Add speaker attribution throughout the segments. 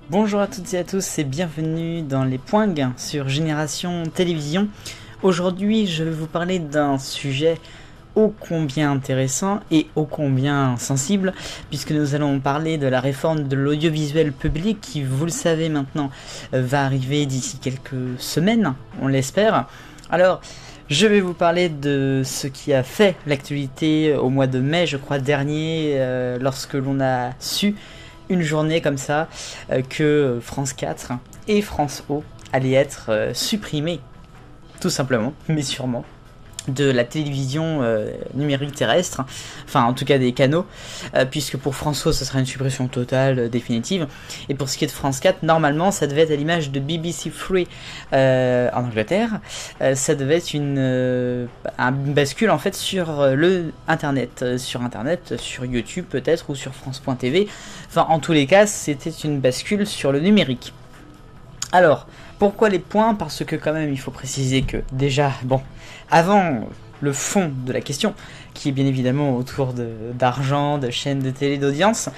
Speaker 1: Bonjour à toutes et à tous et bienvenue dans les Poingues sur Génération Télévision. Aujourd'hui, je vais vous parler d'un sujet ô combien intéressant et ô combien sensible, puisque nous allons parler de la réforme de l'audiovisuel public qui, vous le savez maintenant, va arriver d'ici quelques semaines, on l'espère. Alors, je vais vous parler de ce qui a fait l'actualité au mois de mai, je crois, dernier, lorsque l'on a su une journée comme ça que France 4 et France O allaient être supprimés, tout simplement, mais sûrement, de la télévision numérique terrestre, enfin en tout cas des canaux, puisque pour France O ce sera une suppression totale, définitive, et pour ce qui est de France 4, normalement ça devait être à l'image de BBC Three en Angleterre, ça devait être une bascule en fait sur le internet, sur YouTube peut-être, ou sur France.tv, enfin en tous les cas c'était une bascule sur le numérique. Alors, pourquoi les points? Parce que quand même il faut préciser que déjà, bon, avant le fond de la question, qui est bien évidemment autour d'argent, de chaînes de télé, d'audience,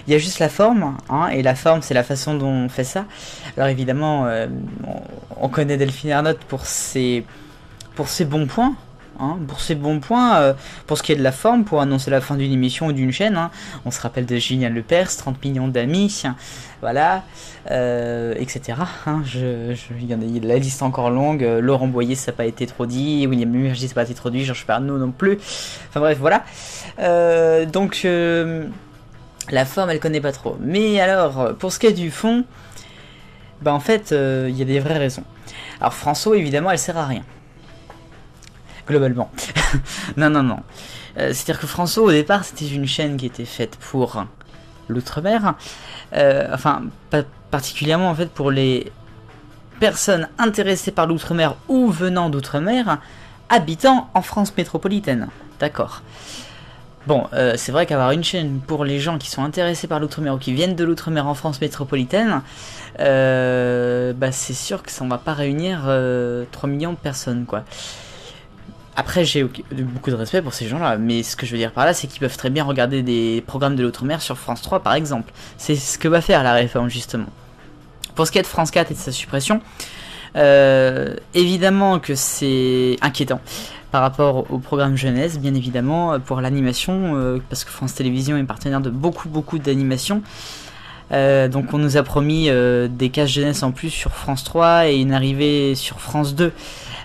Speaker 1: il y a juste la forme, hein, et la forme c'est la façon dont on fait ça. Alors évidemment, on connaît Delphine Ernotte pour ses bons points. Pour ce qui est de la forme, pour annoncer la fin d'une émission ou d'une chaîne, hein. On se rappelle de Julien Lepers, 30 millions d'amis, voilà, etc. La liste est encore longue. Laurent Boyer, ça n'a pas été trop dit, William Murgy, ça n'a pas été trop dit, Georges Pernaut non plus. Enfin bref, voilà. Donc, la forme, elle connaît pas trop. Mais alors, pour ce qui est du fond, en fait, il y a des vraies raisons. Alors, François, évidemment, elle sert à rien. Globalement. non. C'est-à-dire que François, au départ, c'était une chaîne qui était faite pour l'outre-mer. Particulièrement en fait pour les personnes intéressées par l'outre-mer ou venant d'outre-mer, habitant en France métropolitaine. D'accord. Bon, c'est vrai qu'avoir une chaîne pour les gens qui sont intéressés par l'outre-mer ou qui viennent de l'outre-mer en France métropolitaine, c'est sûr que ça ne va pas réunir 3 millions de personnes, quoi. Après, j'ai beaucoup de respect pour ces gens-là, mais ce que je veux dire par là, c'est qu'ils peuvent très bien regarder des programmes de l'outre-mer sur France 3, par exemple. C'est ce que va faire la réforme, justement. Pour ce qui est de France 4 et de sa suppression, évidemment que c'est inquiétant par rapport au programme jeunesse, bien évidemment, pour l'animation, parce que France Télévisions est partenaire de beaucoup d'animations. Donc on nous a promis des cases jeunesse en plus sur France 3 et une arrivée sur France 2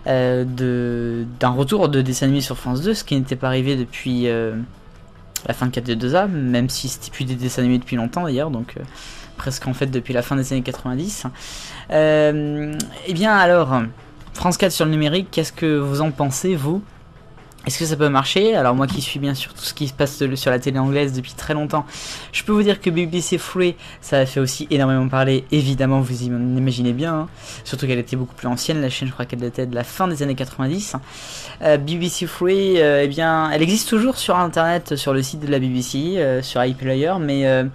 Speaker 1: d'un retour de dessins animés sur France 2, ce qui n'était pas arrivé depuis la fin de 4-2A, même si c'était plus des dessins animés depuis longtemps d'ailleurs, donc presque en fait depuis la fin des années 90. Et bien alors, France 4 sur le numérique, qu'est-ce que vous en pensez, vous? Est-ce que ça peut marcher? Alors moi qui suis bien sûr tout ce qui se passe sur la télé anglaise depuis très longtemps, je peux vous dire que BBC Three, ça a fait aussi énormément parler, évidemment vous imaginez bien, hein. Surtout qu'elle était beaucoup plus ancienne, la chaîne je crois qu'elle datait de la fin des années 90. BBC Three, elle existe toujours sur internet, sur le site de la BBC, sur iPlayer, mais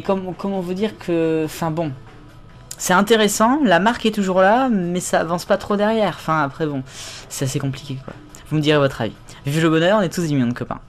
Speaker 1: comment vous dire que, c'est intéressant, la marque est toujours là, mais ça avance pas trop derrière. Après bon, c'est assez compliqué quoi. Vous me direz votre avis. Vive le bonheur, on est tous des millions de copains.